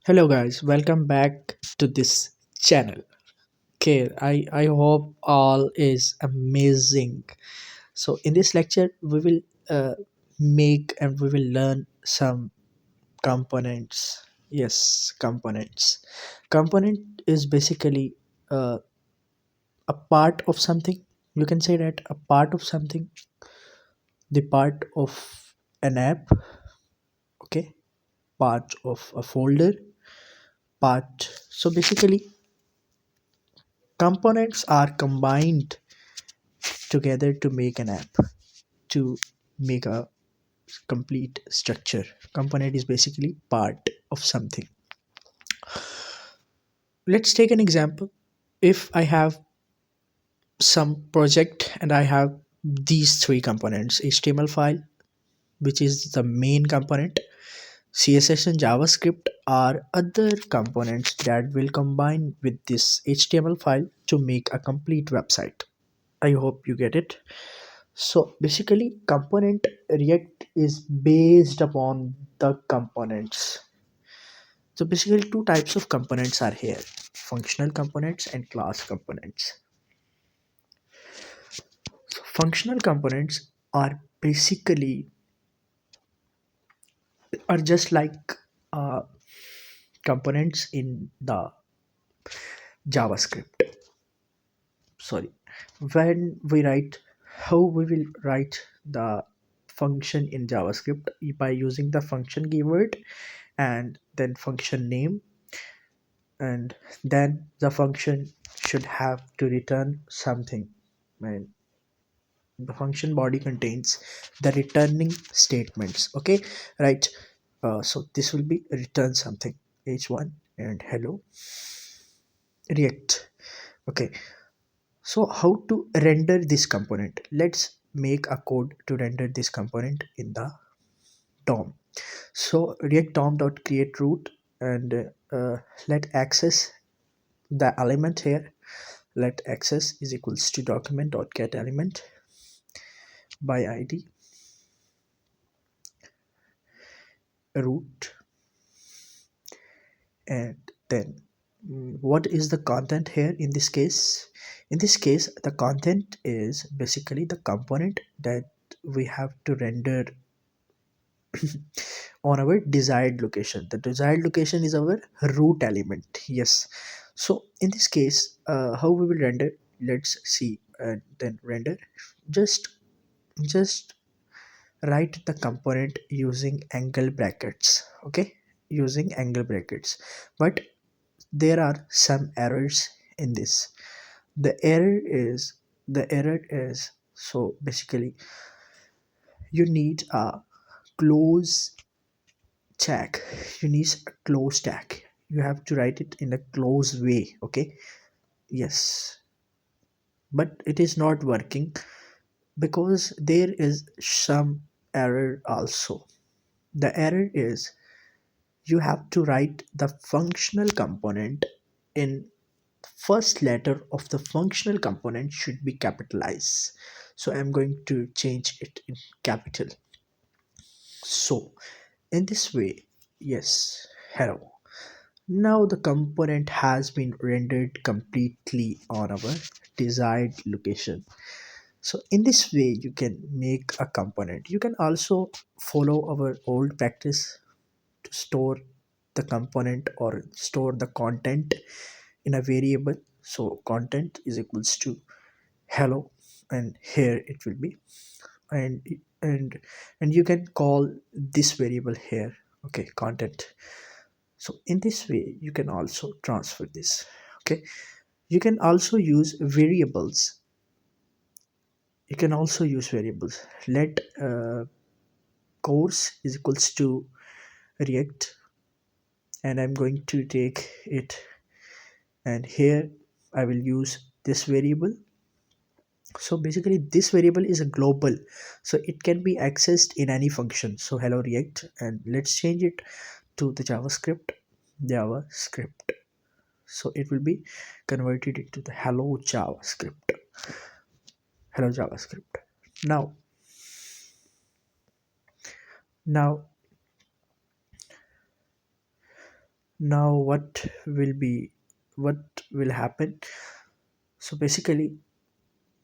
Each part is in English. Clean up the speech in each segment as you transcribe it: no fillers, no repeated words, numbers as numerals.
Hello guys, welcome back to this channel. Okay, I hope all is amazing. So in this lecture we will make and we will learn some components. Yes, components. Component is basically a part of something. You can say that a part of something, the part of an app, okay, part of a folder, part. So basically components are combined together to make an app, to make a complete structure. Component is basically part of something. Let's take an example. If I have some project and I have these three components: HTML file, which is the main component, CSS and JavaScript are other components that will combine with this HTML file to make a complete website. I hope you get it. So basically component React is based upon the components. So basically two types of components are here: functional components and class components. So functional components are basically are just like uh, components in the JavaScript. Sorry, when we write, how we will write the function in JavaScript by using the function keyword and then function name, and then the function should have to return something, and the function body contains the returning statements. Okay, right. So this will be return something, h1 and hello React. Okay, so how to render this component? Let's make a code to render this component in the DOM. So React DOM dot create root, and let access the element here. Let access is equals to document dot get element by id root, and then what is the content here in this case? In this case the content is basically the component that we have to render on our desired location. The desired location is our root element. Yes. So in this case, how we will render? Let's see. And then render. Just write the component using angle brackets. Okay, using angle brackets. But there are some errors in this. The error is so basically you need a close tag. You need a close tag. You have to write it in a close way. Okay, yes, but it is not working because there is some error also. The error is you have to write the functional component in first letter of the functional component should be capitalized. So I'm going to change it in capital. So in this way, yes, hello. Now the component has been rendered completely on our desired location. So in this way you can make a component. You can also follow our old practice to store the component or store the content in a variable. So content is equals to hello, and here it will be, and and and you can call this variable here. Okay, content. So in this way you can also transfer this. Okay, you can also use variables. You can also use variables. Let course is equals to react, and I'm going to take it, and here I will use this variable. So basically this variable is a global, so it can be accessed in any function. So hello React, and let's change it to the javascript. So it will be converted into the hello javascript. Now now Now what will happen? So basically,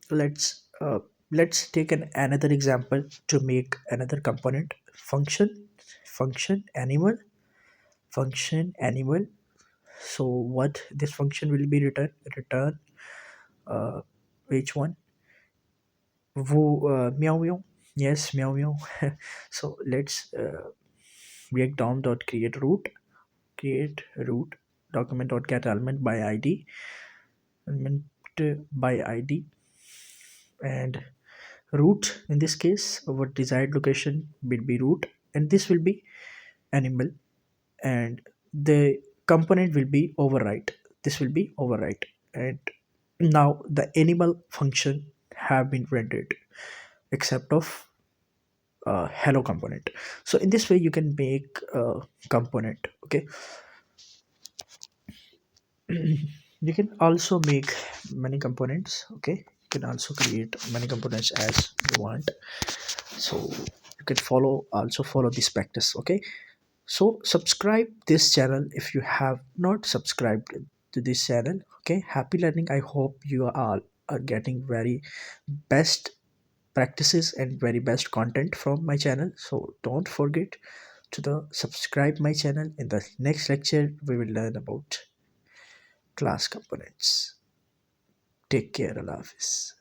let's uh, let's take another example to make another component. Function animal, function animal. So what this function will be return uh, which one? Meow meow. Yes, meow meow. So let's break down dot create root document dot get element by id, element by id, and root. In this case, our desired location will be root, and this will be animal, and the component will be override. This will be override, and now the animal function have been rendered except of hello component. So in this way you can make a component. Okay, you can also make many components. Okay, you can also create many components as you want. So you can follow this practice. Okay, so subscribe this channel if you have not subscribed to this channel. Okay, happy learning. I hope you all are getting very best practices and very best content from my channel. So don't forget to the subscribe my channel. In the next lecture we will learn about class components. Take care. Allah Hafiz.